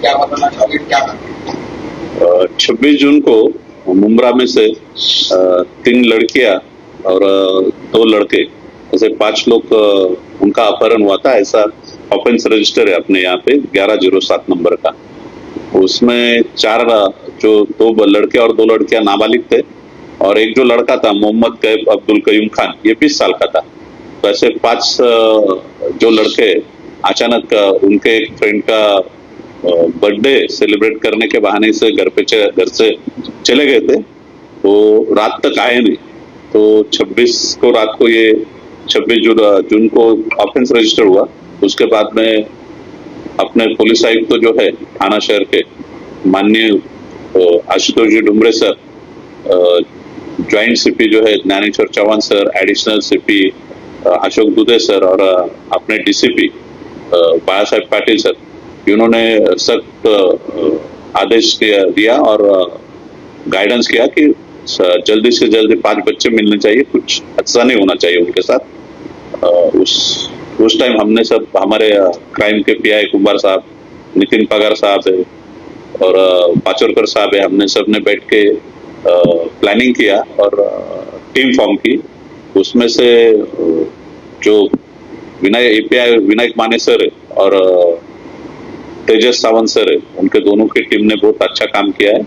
क्या बताना चाहोगे, क्या? 26 जून को मुंब्रा में से 3 लड़कियां और 2 लड़के, ऐसे 5 लोग उनका अपहरण हुआ था। ऐसा ऑफेंस रजिस्टर है अपने यहाँ पे 1107 नंबर का। उसमें 4 जो 2 लड़के और 2 लड़कियां नाबालिग थे, और एक जो लड़का था मोहम्मद कैफ अब्दुल कयूम खान, ये 20 साल का था। तो ऐसे 5 जो लड़के अचानक उनके एक फ्रेंड का बर्थडे सेलिब्रेट करने के बहाने से घर से चले गए थे। तो रात तक आए नहीं। तो 26 को रात को ये 26 जून को ऑफेंस रजिस्टर हुआ। उसके बाद में अपने पुलिस आयुक्त तो जो है थाना शहर के माननीय Ashutosh ji Dumre sir, joint CP जो है Dnyaneshwar Chauhan sir, additional CP Ashok Dubey sir, और अपने डीसीपी बाला साहेब पाटिल सर, इन्होंने सख्त आदेश दिया और गाइडेंस किया कि जल्दी से जल्दी 5 बच्चे मिलने चाहिए, कुछ हादसा नहीं होना चाहिए उनके साथ। उस टाइम हमने सब, हमारे क्राइम के पीआई कुमार साहब, नितिन पगार साहब है और पाचोरकर साहब है, हमने सबने बैठ के प्लानिंग किया और टीम फॉर्म की। उसमें से जो विनायक माने सर और तेजस सावंत सर है, उनके दोनों की टीम ने बहुत अच्छा काम किया है।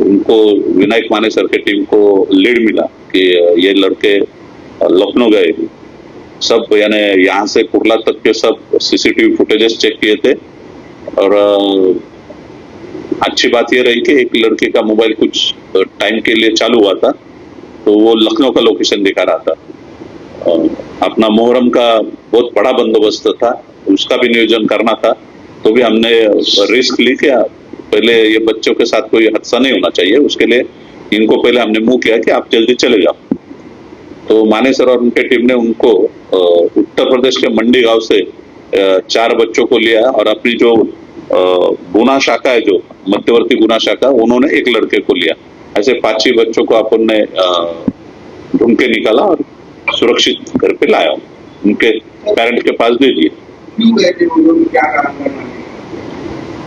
उनको विनायक माने सर की टीम को लीड मिला कि ये लड़के लखनऊ गए सब, यानी यहाँ से कुर्ला तक के सब सीसीटीवी फुटेजेस चेक किए थे। और अच्छी बात ये रही कि एक लड़के का मोबाइल कुछ टाइम के लिए चालू हुआ था, तो वो लखनऊ का लोकेशन दिखा रहा था। अपना मोहर्रम का बहुत बड़ा बंदोबस्त था, उसका भी नियोजन करना था, तो भी हमने रिस्क ली कि पहले ये बच्चों के साथ कोई हादसा नहीं होना चाहिए। उसके लिए इनको पहले हमने मूव किया कि आप जल्दी चले जाओ। तो माने सर और उनके टीम ने उनको उत्तर प्रदेश के मंडी गांव से 4 बच्चों को लिया और अपनी जो गुना शाखा है, जो मध्यवर्ती गुना शाखा, उन्होंने एक लड़के को लिया। ऐसे 5 ही बच्चों को अपन ने ढूंढ के निकाला और सुरक्षित घर पे लाया, उनके पेरेंट्स के पास दे दिए। क्यों गए थे वो लोग, क्या कारण?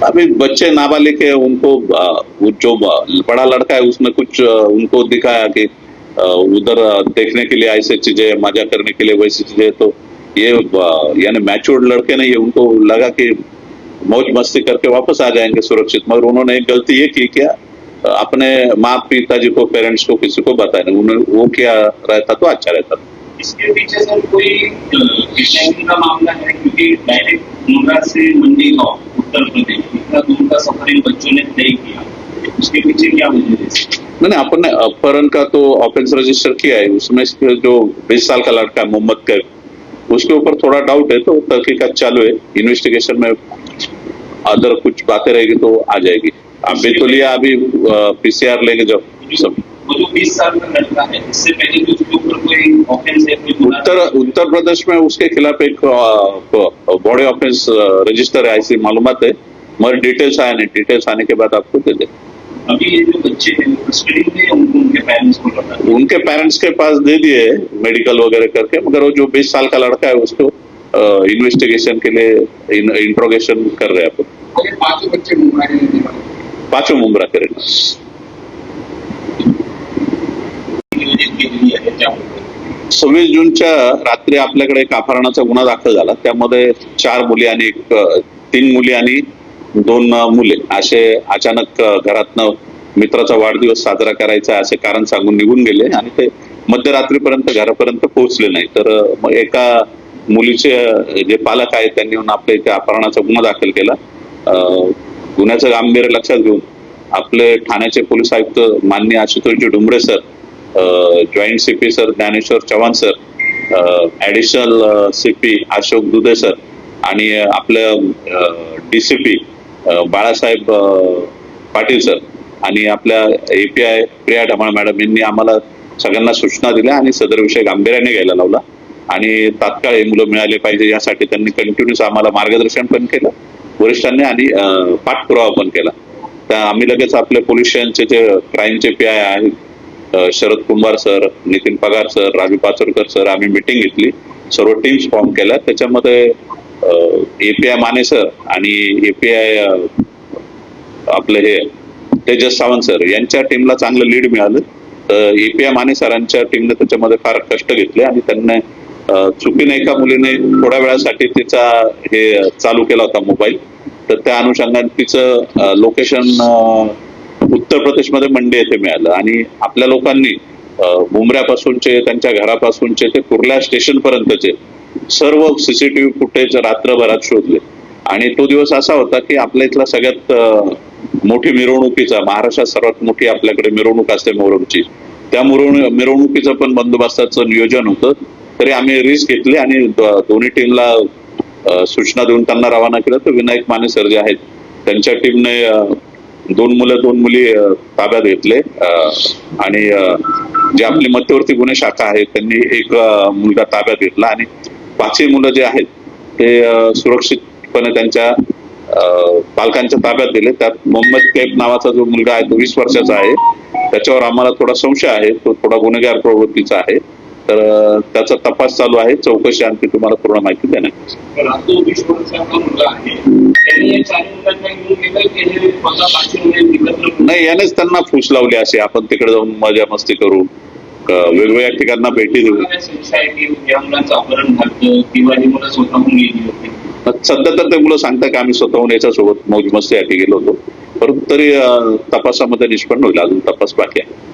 अभी बच्चे नाबालिग है, उनको वो जो बड़ा लड़का है उसने कुछ उनको दिखाया कि उधर देखने के लिए ऐसी चीजें, मजा करने के लिए वैसी चीजें, तो ये यानी मैच्योर्ड लड़के नहीं है, उनको लगा कि मौज मस्ती करके वापस आ जाएंगे सुरक्षित। मगर उन्होंने एक गलती ये की, क्या अपने माँ पिताजी को, पेरेंट्स को, किसी को बताया नहीं। उन्होंने वो किया रहता तो अच्छा रहता। इसके पीछे सर कोई किडनैपिंग का मामला है? क्योंकि डायरेक्ट मुंब्रा से मंडी गांव उत्तर प्रदेश इतना दूर का सफर इन बच्चों ने तय किया, उसके पीछे क्या वजह है? नहीं, अपन ने अपहरण का तो ऑफेंस रजिस्टर किया है। उसमें जो 20 साल का लड़का मोहम्मद कैफ, उसके ऊपर थोड़ा डाउट है, तो तहकीकात चालू है। इन्वेस्टिगेशन में अदर कुछ बातें रहेगी तो आ जाएगी। अभी तो लिया, अभी पीसीआर लेंगे जब सब। वो जो 20 साल का लड़का है, इससे पहले तो उसके ऊपर कोई ऑफेंस है? उत्तर प्रदेश में उसके खिलाफ एक बॉडी ऑफेंस रजिस्टर है, ऐसी मालूमात है, मगर डिटेल्स आया नहीं। डिटेल्स आने के बाद आपको दे दे। अभी ये जो बच्चे हैं कस्टडी में, उनके पेरेंट्स को पता है? उनके पेरेंट्स के पास दे दिए मेडिकल वगैरह करके, मगर वो जो 20 साल का लड़का है उसको इन्वेस्टिगेशन के लिए इंट्रोगेशन कर रहे हैं अपन। 5 बच्चे मुंबई में, 5 मुंब्रा के रहना। 26 जूनच्या रात्री आपल्याकडे एक अपहरणाचा गुन्हा दाखल झाला। त्यामध्ये 4 मुली आणि 3 मुली आणि 2 मुले असे अचानक घरातनं मित्राचा वाढदिवस साजरा करायचा असे कारण सांगून निघून गेले आणि ते मध्यरात्रीपर्यंत घरापर्यंत पोहोचले नाही। तर मग एका मुलीचे जे पालक आहेत त्यांनी आपल्या इथे अपहरणाचा गुन्हा दाखल केला। गुन्ह्याचं गांभीर्य लक्षात घेऊन आपले ठाण्याचे पोलीस आयुक्त माननीय Ashutoshji Dumre sir, joint CP sir Dnyaneshwar Chavan sir, additional CP Ashok Dubey sir आणि आपलं डीसीपी बाळासाहेब पाटील सर आणि आपल्या एपीआय प्रिया ढमाळ मॅडम यांनी आम्हाला सगळ्यांना सूचना दिल्या आणि सदर विषय गांभीर्याने घ्यायला लावला आणि तात्काळ हे मुलं मिळाले पाहिजे यासाठी त्यांनी कंटिन्यूस आम्हाला मार्गदर्शन पण केलं वरिष्ठांनी आणि पाठपुरावा पण केला। त्या आम्ही लगेच आपले पोलीस स्टेशनचे जे क्राईमचे पीआय आहेत शरद कुंभार सर, नितिन पगार सर, राजू पाचोरकर सर, आम्ही मीटिंग घेतली, सर्व टीम्स फॉर्म केल्या। त्याच्यामध्ये API माने सर आणि API आपले हे तेजस सावंत सर यांच्या टीमला चांगलं लीड मिळालं. तर API माने सरांच्या टीमने त्याच्यामध्ये फार कष्ट घेतले आणि त्यांनी चुकीने एका मुलीने थोड्या वेळासाठी तिचा हे चालू केला होता मोबाईल. तर त्या अनुषंगाने तिचं लोकेशन उत्तर प्रदेशमध्ये मंडी येथे मिळालं आणि आपल्या लोकांनी मुंब्र्यापासूनचे त्यांच्या घरापासूनचे ते कुर्ला स्टेशन पर्यंतचे सर्व CCTV फुटेज रात्रभरात शोधले. आणि तो दिवस असा होता की आपल्या इथला सगळ्यात मोठी मिरवणुकीचा, महाराष्ट्रात सर्वात मोठी आपल्याकडे मिरवणूक असते मोहरमची, त्या मिरवणुकीचं पण बंदोबस्ताचं नियोजन होतं. तरी आम्ही रिस्क घेतली आणि दोन्ही टीमला सूचना देऊन त्यांना रवाना केलं. तर विनायक माने सर जे आहेत त्यांच्या टीमने 2 मुलं 2 मुली ताब्यात घेतले आणि जे आपली मध्यवर्ती गुन्हे शाखा आहे त्यांनी एक मुलगा ताब्यात घेतला आणि 5ही मुलं जे आहेत ते सुरक्षितपणे त्यांच्या पालकांच्या ताब्यात दिले. त्यात मोहम्मद कैफ नावाचा जो मुलगा आहे तो 20 वर्षाचा आहे. त्याच्यावर आम्हाला थोडा संशय आहे, तो थोडा गुन्हेगार प्रवृत्तीचा आहे. तर त्याचा तपास चालू आहे. चौकशी आणखी तुम्हाला पूर्ण माहिती देण्यात. तर हा जो 20 वर्षाचा मुलगा आहे त्यांनी या 4 मुलांना घेऊन गेलं की हे स्वतः 5 मुले एकत्र नाही, यानेच त्यांना फूस लावली असे आपण तिकडे जाऊन मजा मस्ती करू, वेगवेगळ्या ठिकाणांना भेटी देऊ. संशय आहे की या मुलांचं अपहरण झालं किंवा ही मुलं स्वतःहून गेली होती. सध्या तर ते मुलं सांगतात की आम्ही स्वतःहून याच्यासोबत मौज मस्तीसाठी गेलो होतो, परंतु तरी तपासामध्ये निष्पन्न होईल. अजून तपास बाकी आहे.